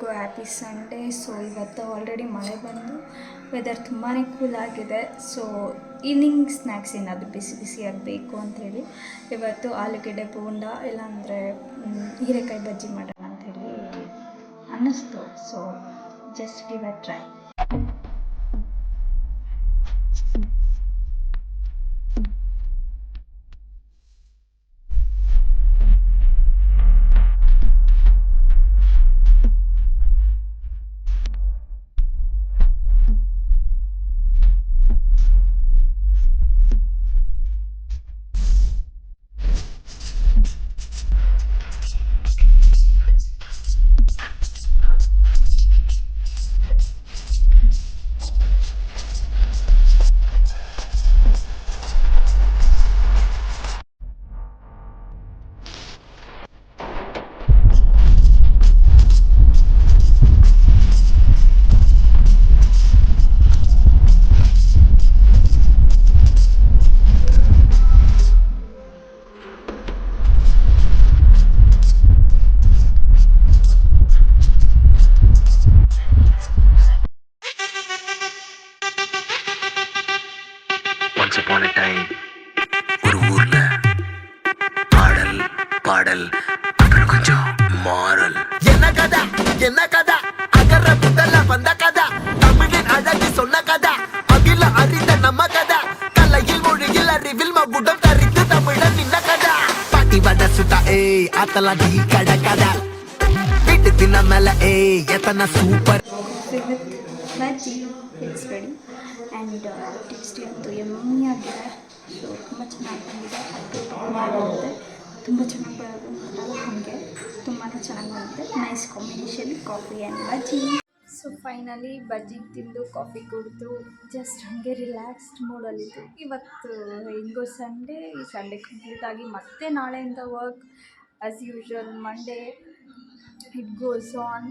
ಎಲ್ರಿಗೂ happy Sunday. So ಇವತ್ತು already ಮಳೆ ಬಂದು ವೆದರ್ ತುಂಬಾ ಕೂಲ್ ಆಗಿದೆ. ಸೊ ಈವ್ನಿಂಗ್ ಸ್ನ್ಯಾಕ್ಸ್ ಏನಾದರೂ ಬಿಸಿ ಬಿಸಿಯಾಗಿ ಬೇಕು ಅಂಥೇಳಿ ಇವತ್ತು ಆಲೂಗೆಡ್ಡೆ ಬೋಂಡ ಇಲ್ಲಾಂದರೆ ಹೀರೆಕಾಯಿ ಬಜ್ಜಿ ಮಾಡೋಣ ಅಂಥೇಳಿ ಅನ್ನಿಸ್ತು. So just give a try. Once upon a time ஒரு ஊர்ல பாடல் பாடல் அப்புறம் கொஞ்சம் மாறல். என்ன கதை அகர முதல்ல வந்த கதை, தமிழின் அழகு சொன்ன கதை, அகில அறிந்த நம்ம கதை, கலையில் மொழியில் அறிவில் மகுடம் தரித்து தமிழன் நின்ன கதை. பாட்டி வட சுட்டா ஏய் ஆத்தலா டீ கட கதை, வீட்டு தின்ன மேல ஏய் எத்தனை super. Bajji it's ready and tasty ಅಂತೂ ಯಮ್ಮಿ ಆಗಿದೆ. ಸೊ ತುಂಬ ಚೆನ್ನಾಗಿ ಬಂದಿದೆ. ಮಾಡಿರುತ್ತೆ ತುಂಬ ಚೆನ್ನಾಗಿ ಬರೋದು ಹಾಗೆ ತುಂಬಾ ಚೆನ್ನಾಗಿ ಬಂದಿದೆ. Nice combination coffee and bajji. So finally ಬಜ್ಜಿ ತಿಂದು ಕಾಫಿ ಕುಡಿದು ಜಸ್ಟ್ ಹಾಗೆ ರಿಲ್ಯಾಕ್ಸ್ಡ್ ಮೂಡಲ್ಲಿದ್ದು. ಇವತ್ತು ಹೆಂಗೋ ಸಂಡೇ, ಈ ಸಂಡೇ ಕಂಪ್ಲೀಟ್ ಆಗಿ ಮತ್ತೆ ನಾಳೆಯಿಂದ work as usual. Monday it goes on.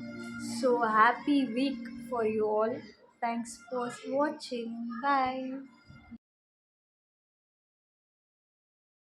So happy week for you all. Thanks for watching. Bye.